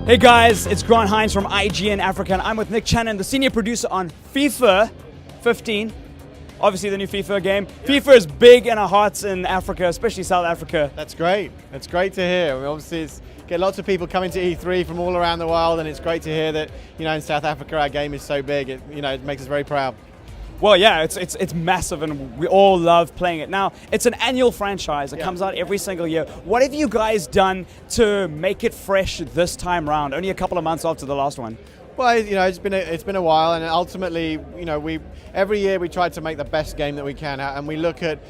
Hey guys, it's Hinds from IGN Africa, and I'm with Nick Channon, the senior producer on FIFA 15. Obviously the new FIFA game. FIFA is big in our hearts in Africa, especially South Africa. That's great. It's great to hear. I mean, obviously, get lots of people coming to E3 from all around the world, and it's great to hear that, in South Africa our game is so big. It makes us very proud. Well, yeah, it's massive, and we all love playing it. Now, it's an annual franchise. It comes out every single year. What have you guys done to make it fresh this time round? Only a couple of months after the last one. Well, it's been a while, and ultimately, every year we try to make the best game that we can, and we look at,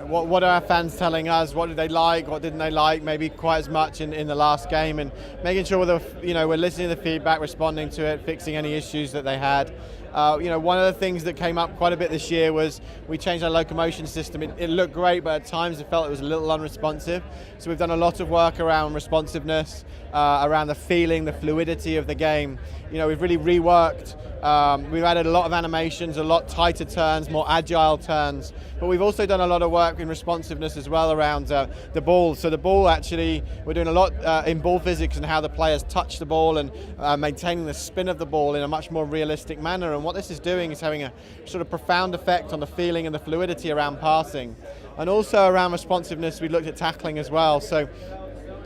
what are our fans telling us, what did they like, what didn't they like, maybe quite as much in the last game, and making sure we're listening to the feedback, responding to it, fixing any issues that they had. One of the things that came up quite a bit this year was we changed our locomotion system. It looked great, but at times it felt it was a little unresponsive. So we've done a lot of work around responsiveness, around the feeling, the fluidity of the game. We've really reworked. We've added a lot of animations, a lot tighter turns, more agile turns. But we've also done a lot of work in responsiveness as well around the ball. So the ball, actually, we're doing a lot in ball physics and how the players touch the ball and maintaining the spin of the ball in a much more realistic manner. And what this is doing is having a sort of profound effect on the feeling and the fluidity around passing. And also around responsiveness, we looked at tackling as well. So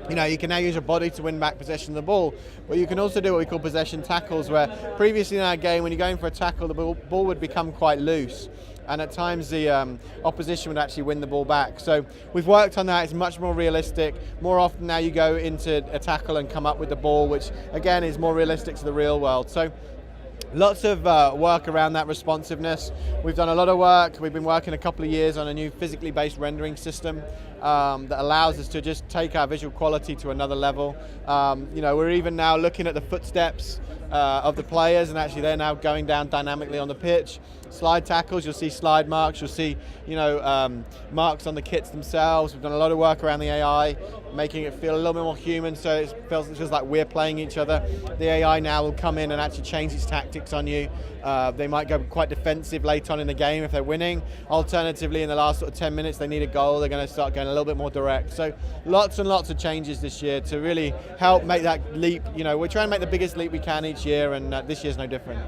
you can now use your body to win back possession of the ball, but you can also do what we call possession tackles, where previously in our game, when you're going for a tackle, the ball would become quite loose, and at times the opposition would actually win the ball back. So we've worked on that. It's much more realistic. More often now you go into a tackle and come up with the ball, which again is more realistic to the real world. So lots of work around that responsiveness. We've done a lot of work. We've been working a couple of years on a new physically based rendering system that allows us to just take our visual quality to another level. We're even now looking at the footsteps of the players, and actually they're now going down dynamically on the pitch. Slide tackles, you'll see slide marks, you'll see marks on the kits themselves. We've done a lot of work around the AI, making it feel a little bit more human, so it feels like we're playing each other. The AI now will come in and actually change its tactics on you. They might go quite defensive late on in the game if they're winning. Alternatively, in the last sort of 10 minutes they need a goal, they're going to start going a little bit more direct. So lots and lots of changes this year to really help make that leap. We're trying to make the biggest leap we can each year, and this year's no different.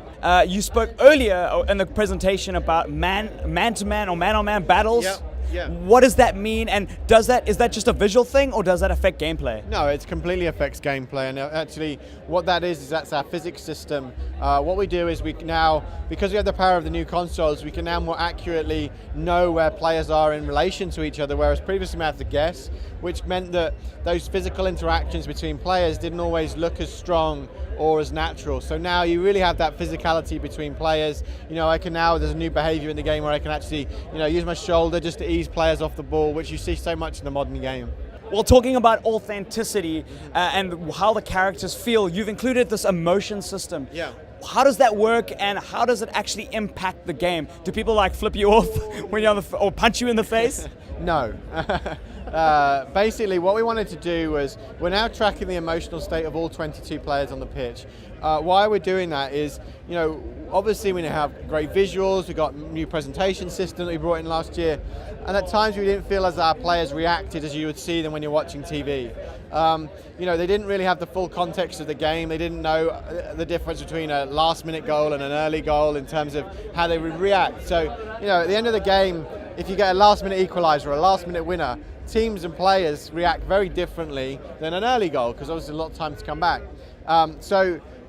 You spoke earlier in the presentation about man-to-man or man-on-man battles. Yeah. What does that mean, and is that just a visual thing, or does that affect gameplay? No, it completely affects gameplay, and actually what that is that's our physics system. What we do is we now, because we have the power of the new consoles, we can now more accurately know where players are in relation to each other, whereas previously we had to guess, which meant that those physical interactions between players didn't always look as strong or as natural. So now you really have that physicality between players. There's a new behavior in the game where I can actually, use my shoulder just to ease players off the ball, which you see so much in the modern game. Well, talking about authenticity and how the characters feel, you've included this emotion system. Yeah. How does that work, and how does it actually impact the game? Do people flip you off when you're or punch you in the face? No. Basically, what we wanted to do was, we're now tracking the emotional state of all 22 players on the pitch. Why we're doing that is, obviously we have great visuals, we've got a new presentation system that we brought in last year, and at times we didn't feel as our players reacted as you would see them when you're watching TV. They didn't really have the full context of the game. They didn't know the difference between a last-minute goal and an early goal in terms of how they would react. So, at the end of the game, if you get a last-minute equaliser or a last-minute winner, teams and players react very differently than an early goal, because obviously a lot of time to come back.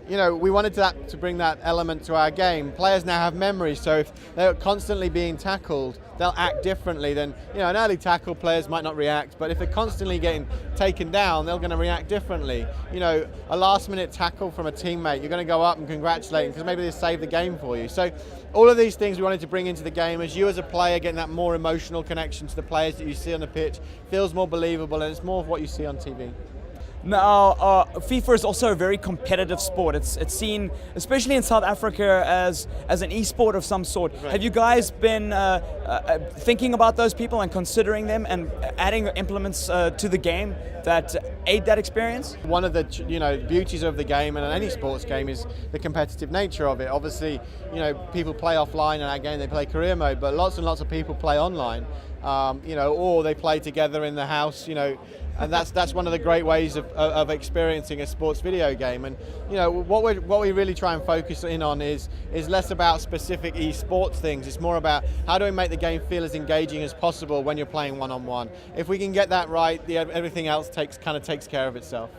We wanted to bring that element to our game. Players now have memory, so if they're constantly being tackled, they'll act differently than, an early tackle, players might not react, but if they're constantly getting taken down, they're going to react differently. A last-minute tackle from a teammate, you're going to go up and congratulate them because maybe they saved the game for you. So all of these things we wanted to bring into the game, as you as a player getting that more emotional connection to the players that you see on the pitch, feels more believable, and it's more of what you see on TV. Now, FIFA is also a very competitive sport. It's seen, especially in South Africa, as an e-sport of some sort. Right. Have you guys been thinking about those people and considering them and adding implements to the game that aid that experience? One of the beauties of the game and any sports game is the competitive nature of it. Obviously, people play offline in our game, they play career mode, but lots and lots of people play online. or they play together in the house, and that's one of the great ways of experiencing a sports video game. And what we really try and focus in on is less about specific esports things. It's more about how do we make the game feel as engaging as possible when you're playing one-on-one. If we can get that right, everything else takes care of itself.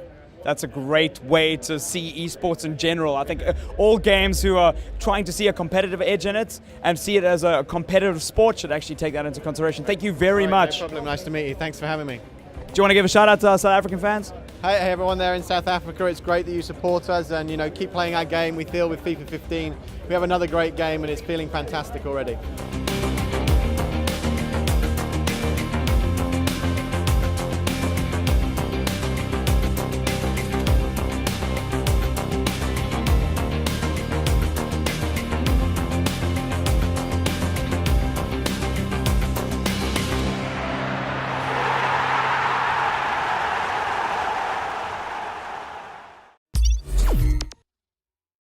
That's a great way to see esports in general. I think all games who are trying to see a competitive edge in it and see it as a competitive sport should actually take that into consideration. Thank you very much. No problem. Nice to meet you. Thanks for having me. Do you want to give a shout out to our South African fans? Hey everyone there in South Africa, it's great that you support us and keep playing our game. We feel with FIFA 15 we have another great game and it's feeling fantastic already.